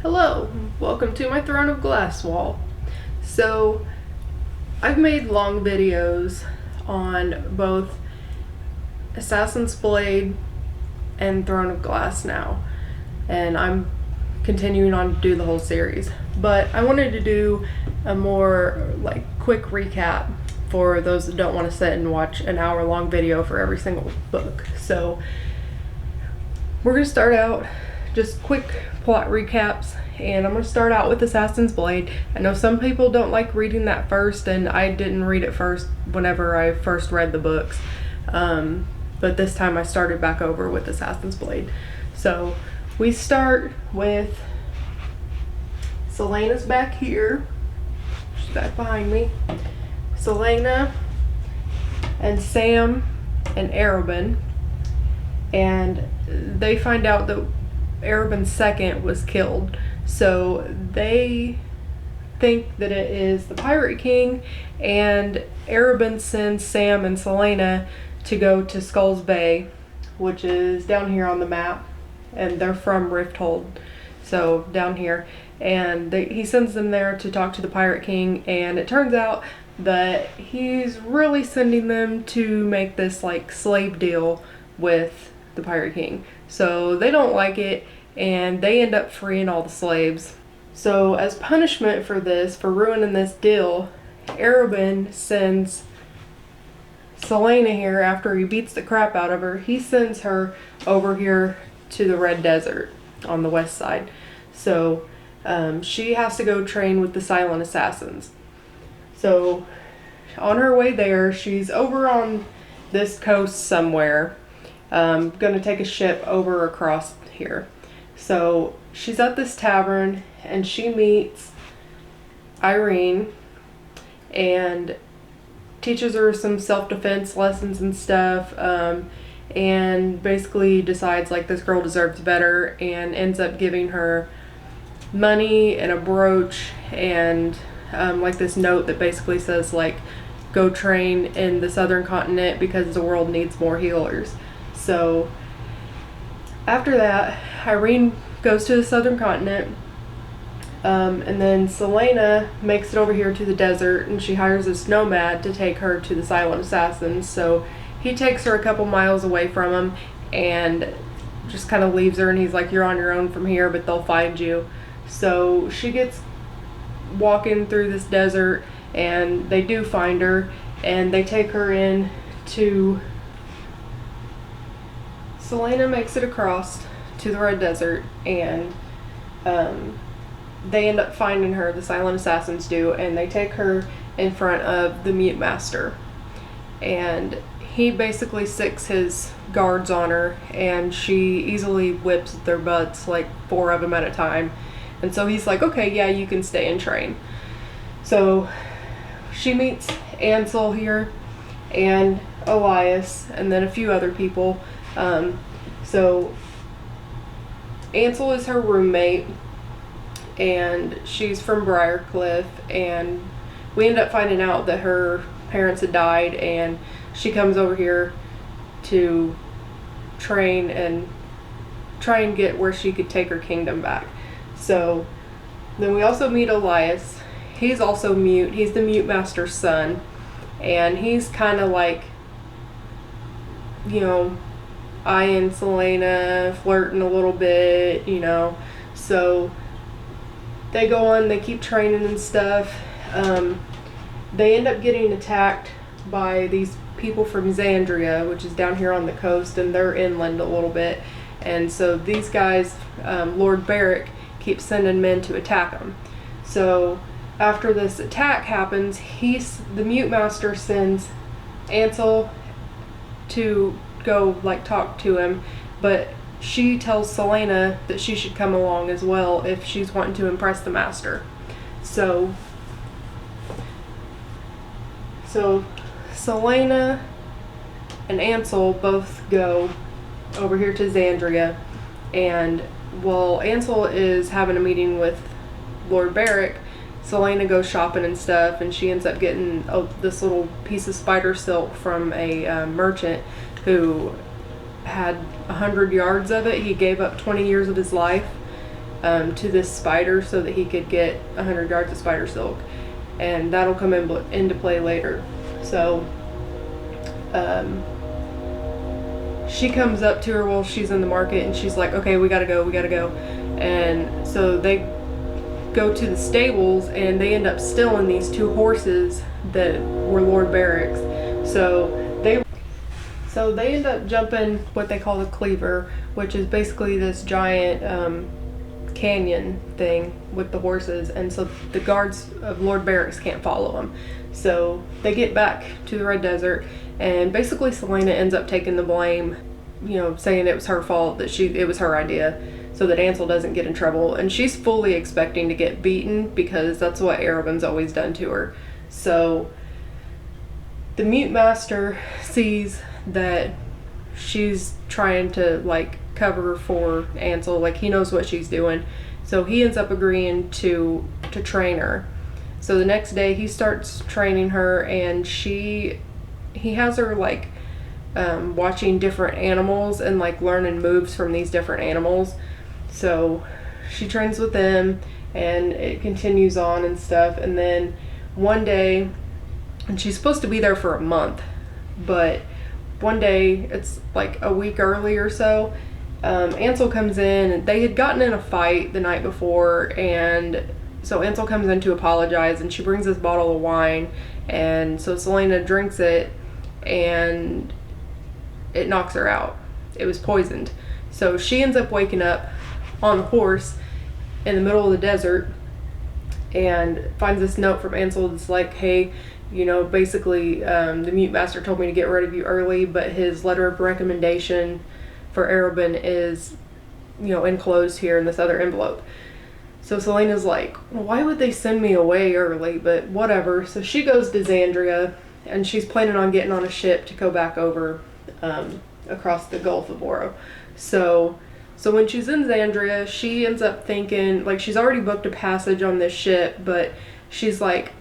Hello, welcome to my Throne of Glass wall. So, I've made long videos on both Assassin's Blade and Throne of Glass now, and I'm continuing on to do the whole series. But I wanted to do a more quick recap for those that don't want to sit and watch an hour-long video for every single book. So, we're going to start out just quick plot recaps, and I'm going to start out with Assassin's Blade. I know some people don't like reading that first, and I didn't read it first whenever I first read the books, but this time I started back over with Assassin's Blade. So we start with Celaena's back here. She's back behind me. Celaena and Sam and Arobynn, and they find out that Arobyn's second was killed, so they think that it is the Pirate King, and Arobynn sends Sam and Celaena to go to Skulls Bay, which is down here on the map, and they're from Rifthold, so down here, and he sends them there to talk to the Pirate King, and it turns out that he's really sending them to make this slave deal with the Pirate King. So they don't like it, and they end up freeing all the slaves. So as punishment for this, for ruining this deal, Arobynn sends Celaena here, after he beats the crap out of her, he sends her over here to the Red Desert on the west side. So she has to go train with the Silent Assassins. So on her way there, she's over on this coast somewhere, gonna take a ship over across here. So she's at this tavern, and she meets Yrene and teaches her some self-defense lessons and stuff, and basically decides this girl deserves better, and ends up giving her money and a brooch and this note that basically says go train in the southern continent because the world needs more healers. So after that, Yrene goes to the southern continent, and then Celaena makes it over here to the desert, and she hires this nomad to take her to the Silent Assassins. So he takes her a couple miles away from him and just kind of leaves her, and he's like, you're on your own from here, but they'll find you. So she gets walking through this desert, and they do find her, and they take her in to... Celaena makes it across to the Red Desert, and they end up finding her, the Silent Assassins do, and they take her in front of the Mute Master, and he basically sicks his guards on her, and she easily whips their butts, 4 of them at a time. And so he's like, okay, yeah, you can stay and train. So she meets Ansel here, and Elias, and then a few other people. So Ansel is her roommate, and she's from Briarcliff, and we end up finding out that her parents had died, and she comes over here to train and try and get where she could take her kingdom back. So then we also meet Elias. He's also mute. He's the Mute Master's son, and he's kind of eyeing Celaena, flirting a little bit, so they go on, they keep training and stuff. They end up getting attacked by these people from Xandria, which is down here on the coast, and they're inland a little bit, and so these guys, Lord Beric, keeps sending men to attack them. So after this attack happens, the Mute Master sends Ansel to go talk to him, but she tells Celaena that she should come along as well if she's wanting to impress the master. So Celaena and Ansel both go over here to Xandria, and while Ansel is having a meeting with Lord Beric, Celaena goes shopping and stuff, and she ends up getting this little piece of spider silk from a merchant who had 100 yards of it. He gave up 20 years of his life to this spider so that he could get 100 yards of spider silk, and that'll come into play later. So she comes up to her while she's in the market, and she's like, okay, we gotta go. And so they go to the stables, and they end up stealing these 2 horses that were Lord Barrick's. So they end up jumping what they call the Cleaver, which is basically this giant canyon thing with the horses, and so the guards of Lord Barrick's can't follow them. So they get back to the Red Desert, and basically Celaena ends up taking the blame, you know, saying it was her fault, that it was her idea, so that Ansel doesn't get in trouble. And she's fully expecting to get beaten because that's what Arobyn's always done to her. So the Mute Master sees that she's trying to like cover for Ansel, like he knows what she's doing, so he ends up agreeing to train her. So the next day he starts training her, and he has her like watching different animals and like learning moves from these different animals. So she trains with them, and it continues on and stuff. And then one day, and she's supposed to be there for a month, but one day, it's like a week early or so, Ansel comes in, and they had gotten in a fight the night before, and so Ansel comes in to apologize, and she brings this bottle of wine, and so Celaena drinks it, and it knocks her out. It was poisoned. So she ends up waking up on the horse in the middle of the desert, and finds this note from Ansel that's like, hey, you know, basically the Mute Master told me to get rid of you early, but his letter of recommendation for Arobyn is, you know, enclosed here in this other envelope. So Celaena's like, well, why would they send me away early? But whatever. So she goes to Xandria, and she's planning on getting on a ship to go back over across the Gulf of Oro. So when she's in Xandria, she ends up thinking, like, she's already booked a passage on this ship, but she's like,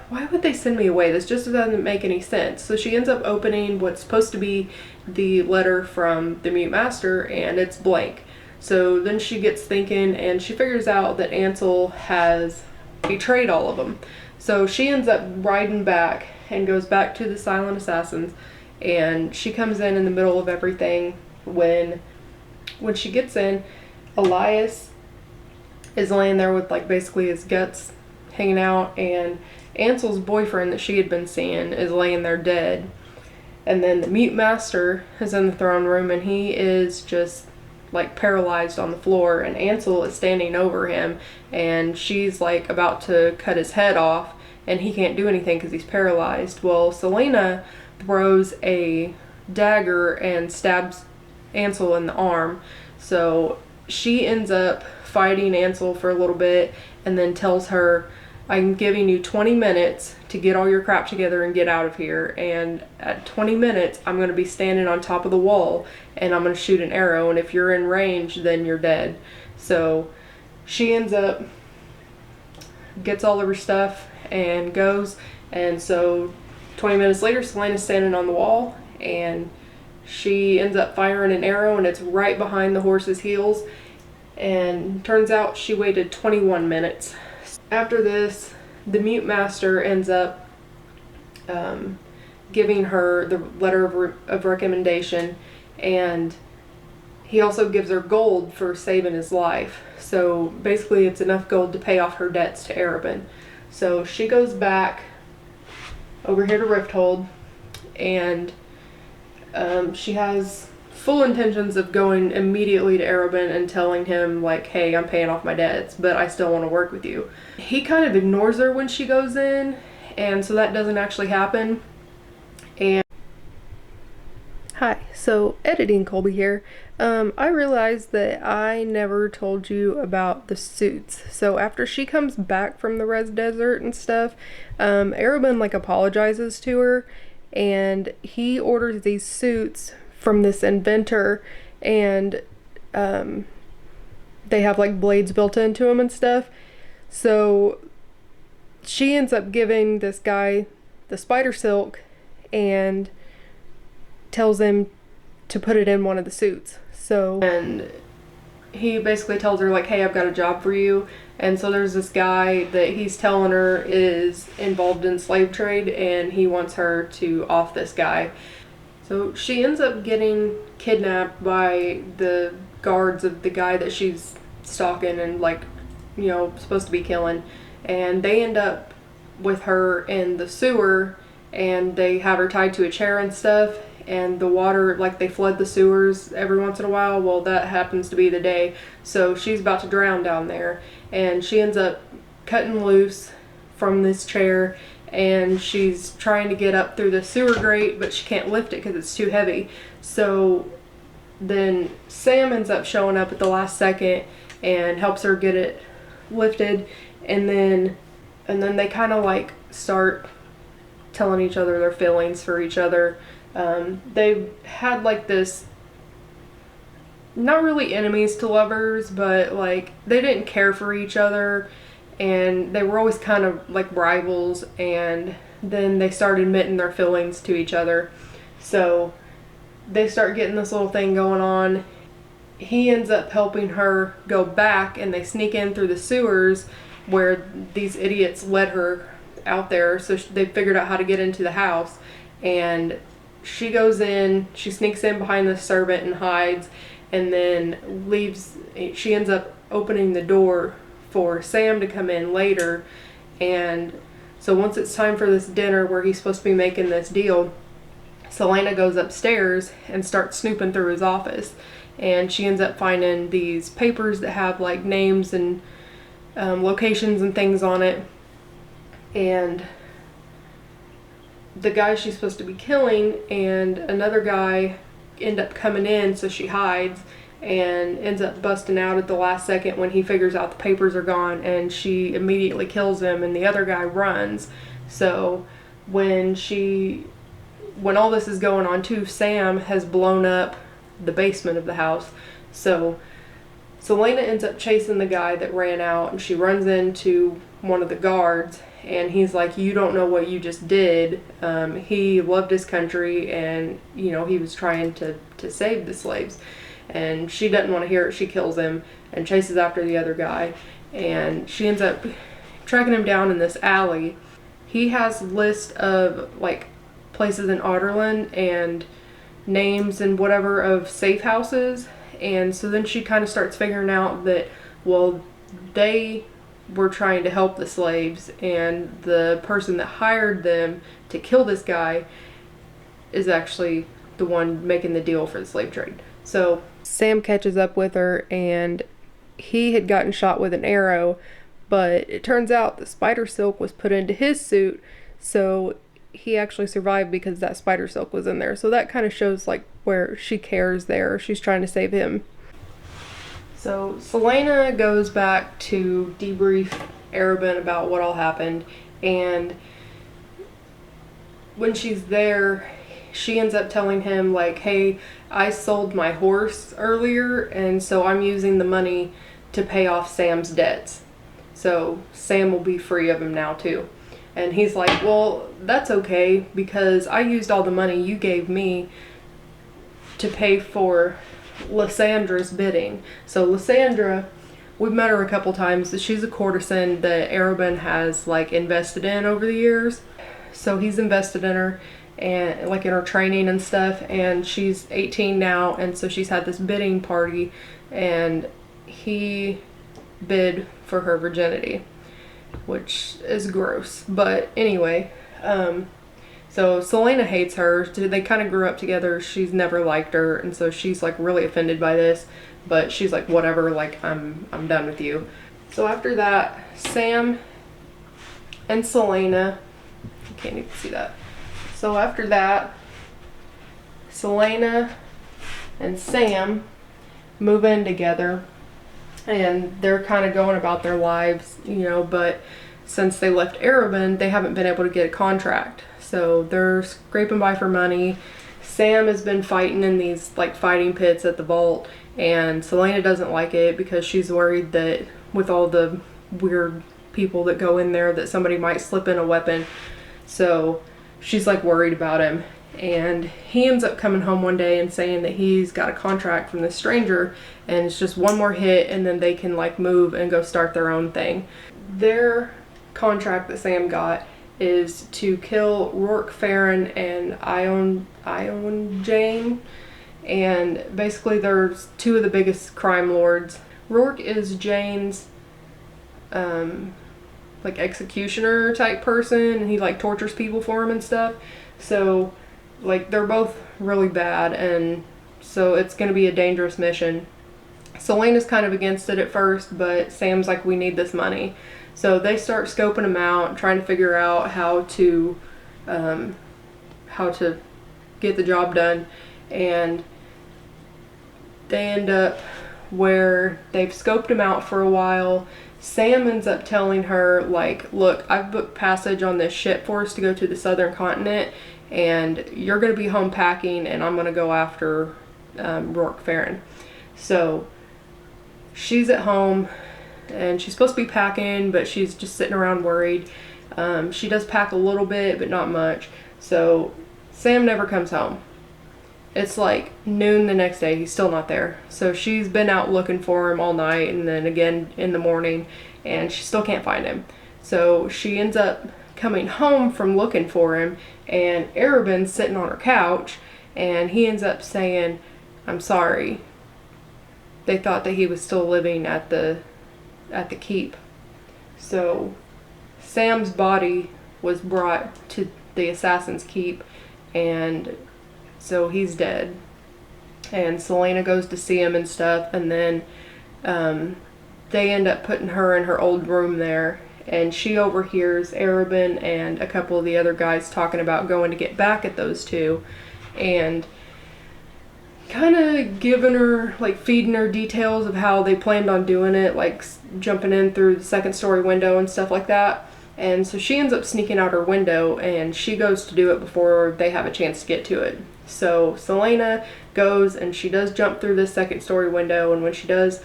why would they send me away? This just doesn't make any sense. So she ends up opening what's supposed to be the letter from the Mute Master, and it's blank. So then she gets thinking, and she figures out that Ansel has betrayed all of them. So she ends up riding back and goes back to the Silent Assassins, and she comes in the middle of everything. When she gets in, Elias is laying there with like basically his guts hanging out, and Ansel's boyfriend that she had been seeing is laying there dead. And then the Mute Master is in the throne room, and he is just like paralyzed on the floor, and Ansel is standing over him, and she's like about to cut his head off, and he can't do anything because he's paralyzed. Well, Celaena throws a dagger and stabs Ansel in the arm. So she ends up fighting Ansel for a little bit, and then tells her, I'm giving you 20 minutes to get all your crap together and get out of here, and at 20 minutes I'm going to be standing on top of the wall, and I'm going to shoot an arrow, and if you're in range, then you're dead. So she ends up, gets all of her stuff and goes, and so 20 minutes later Celaena's standing on the wall, and she ends up firing an arrow, and it's right behind the horse's heels, and turns out she waited 21 minutes. After this, the Mute Master ends up giving her the letter of recommendation, and he also gives her gold for saving his life. So basically it's enough gold to pay off her debts to Arobyn. So she goes back over here to Rifthold, and she has full intentions of going immediately to Arobyn and telling him like, hey, I'm paying off my debts, but I still want to work with you. He kind of ignores her when she goes in, and so that doesn't actually happen. And hi, so editing Colby here. I realized that I never told you about the suits. So after she comes back from the Red Desert and stuff, Arobyn like apologizes to her, and he orders these suits from this inventor, and they have like blades built into them and stuff. So she ends up giving this guy the spider silk and tells him to put it in one of the suits. So, and he basically tells her like, hey, I've got a job for you. And so there's this guy that he's telling her is involved in slave trade, and he wants her to off this guy. So she ends up getting kidnapped by the guards of the guy that she's stalking and like, you know, supposed to be killing. And they end up with her in the sewer, and they have her tied to a chair and stuff. And the water, like they flood the sewers every once in a while. Well, that happens to be the day. So she's about to drown down there. And she ends up cutting loose from this chair. And she's trying to get up through the sewer grate, but she can't lift it because it's too heavy. So then Sam ends up showing up at the last second and helps her get it lifted. And then they kind of like start telling each other their feelings for each other. They had like this, not really enemies to lovers, but like they didn't care for each other, and they were always kind of like rivals. And then they started admitting their feelings to each other, so they start getting this little thing going on. He ends up helping her go back, and they sneak in through the sewers where these idiots led her out there. So they figured out how to get into the house, and she goes in, she sneaks in behind the servant and hides, and then leaves. She ends up opening the door for Sam to come in later. And so once it's time for this dinner where he's supposed to be making this deal, Celaena goes upstairs and starts snooping through his office, and she ends up finding these papers that have like names and locations and things on it. And the guy she's supposed to be killing and another guy end up coming in, so she hides and ends up busting out at the last second when he figures out the papers are gone, and she immediately kills him, and the other guy runs. So when all this is going on too, Sam has blown up the basement of the house. So Celaena ends up chasing the guy that ran out, and she runs into one of the guards, and he's like, you don't know what you just did. He loved his country, and you know, he was trying to save the slaves. And she doesn't want to hear it. She kills him and chases after the other guy, and she ends up tracking him down in this alley. He has a list of like places in Otterland and names and whatever of safe houses. And so then she kind of starts figuring out that, well, they were trying to help the slaves, and the person that hired them to kill this guy is actually the one making the deal for the slave trade. So Sam catches up with her, and he had gotten shot with an arrow, but it turns out the spider silk was put into his suit, so he actually survived because that spider silk was in there. So that kind of shows like where she cares there. She's trying to save him. So Celaena goes back to debrief Arobynn about what all happened, and when she's there, she ends up telling him like, hey, I sold my horse earlier, and so I'm using the money to pay off Sam's debts. So Sam will be free of him now too. And he's like, well, that's okay, because I used all the money you gave me to pay for Lysandra's bidding. So Lysandra, we've met her a couple times. She's a courtesan that Arobynn has like invested in over the years. So he's invested in her, and like in her training and stuff, and she's 18 now, and so she's had this bidding party, and he bid for her virginity, which is gross. But anyway, so Celaena hates her. They kind of grew up together. She's never liked her, and so she's like really offended by this, but she's like, whatever, like I'm done with you. So after that, Sam and Celaena, you can't even see that. So after that, Celaena and Sam move in together, and they're kind of going about their lives, you know, but since they left Arobynn, they haven't been able to get a contract. So they're scraping by for money. Sam has been fighting in these like fighting pits at the vault, and Celaena doesn't like it because she's worried that with all the weird people that go in there that somebody might slip in a weapon. So she's like worried about him. And he ends up coming home one day and saying that he's got a contract from this stranger and it's just one more hit and then they can like move and go start their own thing. Their contract that Sam got is to kill Rourke Farron and Ione Jane, and basically there's two of the biggest crime lords. Rourke is Jane's like executioner type person, and he like tortures people for him and stuff. So like they're both really bad, and so it's gonna be a dangerous mission. Celaena's kind of against it at first, but Sam's like, we need this money. So they start scoping him out, trying to figure out how to get the job done, and they end up where they've scoped him out for a while. Sam ends up telling her, like, look, I've booked passage on this ship for us to go to the southern continent, and you're going to be home packing, and I'm going to go after Rourke Farron. So she's at home, and she's supposed to be packing, but she's just sitting around worried. She does pack a little bit, but not much. So Sam never comes home. It's like noon the next day, he's still not there. So she's been out looking for him all night and then again in the morning, and she still can't find him. So she ends up coming home from looking for him, and Arobyn's sitting on her couch, and he ends up saying, I'm sorry. They thought that he was still living at the keep. So Sam's body was brought to the Assassin's Keep, and so he's dead. And Celaena goes to see him and stuff, and then they end up putting her in her old room there, and she overhears Arobyn and a couple of the other guys talking about going to get back at those two, and kind of giving her, like, feeding her details of how they planned on doing it, like jumping in through the second story window and stuff like that. And so she ends up sneaking out her window, and she goes to do it before they have a chance to get to it. So Celaena goes and she does jump through this second story window, and when she does,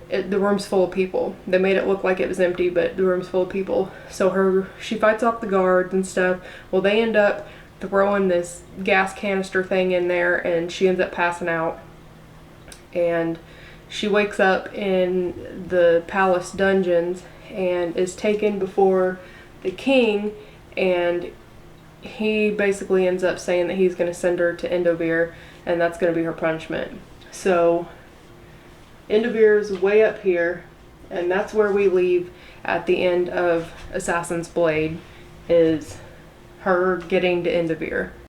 the room's full of people. They made it look like it was empty, but the room's full of people. So she fights off the guards and stuff. Well, they end up throwing this gas canister thing in there, and she ends up passing out. And she wakes up in the palace dungeons and is taken before the king, and he basically ends up saying that he's going to send her to Endovier, and that's going to be her punishment. So Endovier is way up here, and that's where we leave at the end of Assassin's Blade, is her getting to Endovier.